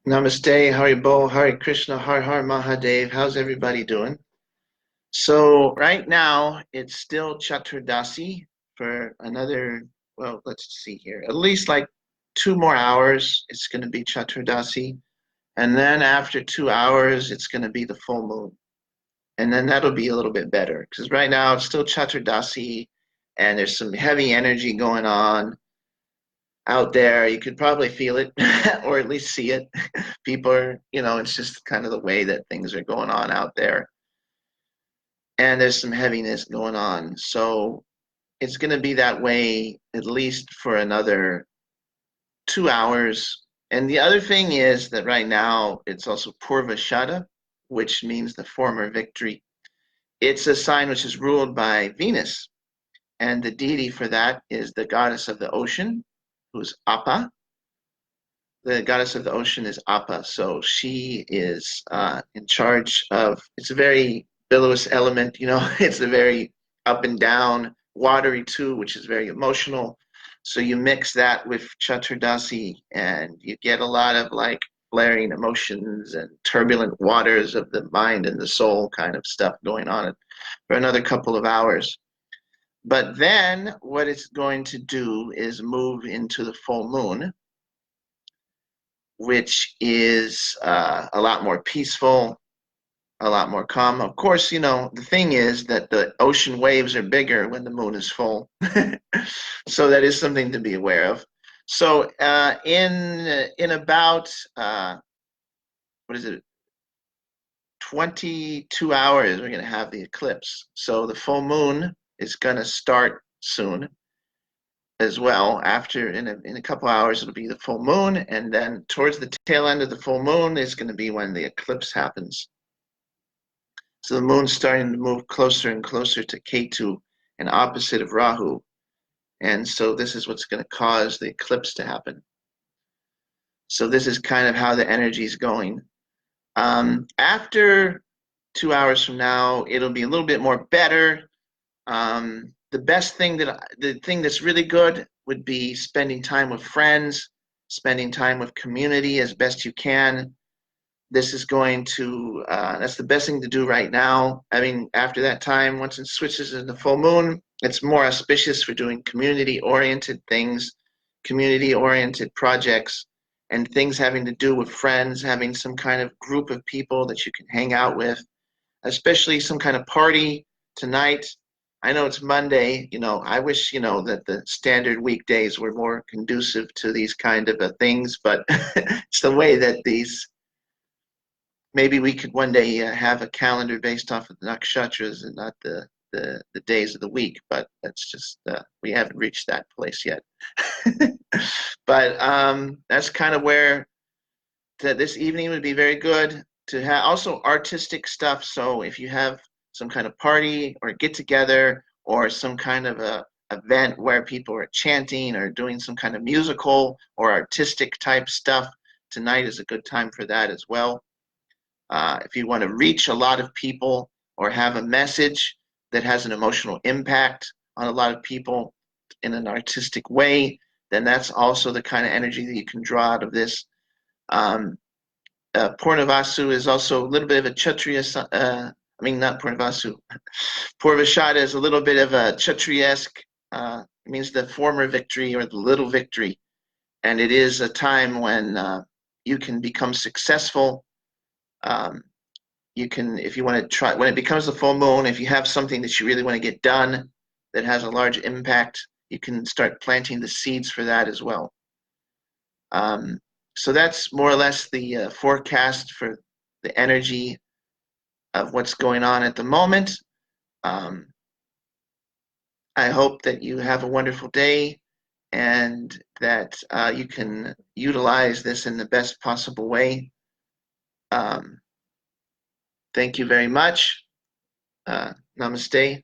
Namaste, Haribo, Hare Krishna, Har Har Mahadev. How's everybody doing? So right now it's still Chaturdasi for another, well, let's see here, at least like 2 more hours. It's going to be Chaturdasi, and then after 2 hours, it's going to be the full moon, and then that'll be a little bit better because right now it's still Chaturdasi, and there's some heavy energy going on out there. You could probably feel it, or at least see it. People are, it's just kind of the way that things are going on out there. And there's some heaviness going on. So it's going to be that way at least for another 2 hours. And the other thing is that right now it's also Purvashada, which means the former victory. It's a sign which is ruled by Venus. And the deity for that is the goddess of the ocean, who's Appa. The goddess of the ocean is Appa, so she is in charge of. It's a very billows element, It's a very up and down, watery too, which is very emotional. So you mix that with Chaturdasi, and you get a lot of like flaring emotions and turbulent waters of the mind and the soul kind of stuff going on for another couple of hours. But then what it's going to do is move into the full moon, which is a lot more peaceful, a lot more calm. Of course, the thing is that the ocean waves are bigger when the moon is full. So that is something to be aware of. So in about what is it, 22 hours, we're going to have the eclipse. So the full moon is going to start soon as well. After in a couple hours, it'll be the full moon, and then towards the tail end of the full moon is going to be when the eclipse happens. So the moon's starting to move closer and closer to Ketu, and opposite of Rahu, and so this is what's going to cause the eclipse to happen. So this is kind of how the energy is going. After 2 hours from now, it'll be a little bit more better. The thing that's really good would be spending time with friends, spending time with community as best you can. This is going to, that's the best thing to do right now. I mean, after that time, once it switches into full moon, it's more auspicious for doing community-oriented things, community-oriented projects, and things having to do with friends, having some kind of group of people that you can hang out with, especially some kind of party tonight. I know it's Monday, I wish, that the standard weekdays were more conducive to these kind of things, but it's the way that maybe we could one day have a calendar based off of the nakshatras and not the days of the week, but that's just, we haven't reached that place yet. But that's kind of where this evening would be very good to have also artistic stuff. So if you have some kind of party or get together or some kind of a event where people are chanting or doing some kind of musical or artistic type stuff, tonight is a good time for that as well. If you want to reach a lot of people or have a message that has an emotional impact on a lot of people in an artistic way, then that's also the kind of energy that you can draw out of this. Purnavasu is also a little bit of a Kshatriya, not Purnavasu. Purvashada is a little bit of a Kshatriya-esque, it means the former victory or the little victory. And it is a time when you can become successful. You can, if you want to try, when it becomes the full moon, if you have something that you really want to get done that has a large impact, you can start planting the seeds for that as well. So that's more or less the forecast for the energy of what's going on at the moment. I hope that you have a wonderful day and that you can utilize this in the best possible way. Thank you very much. Namaste.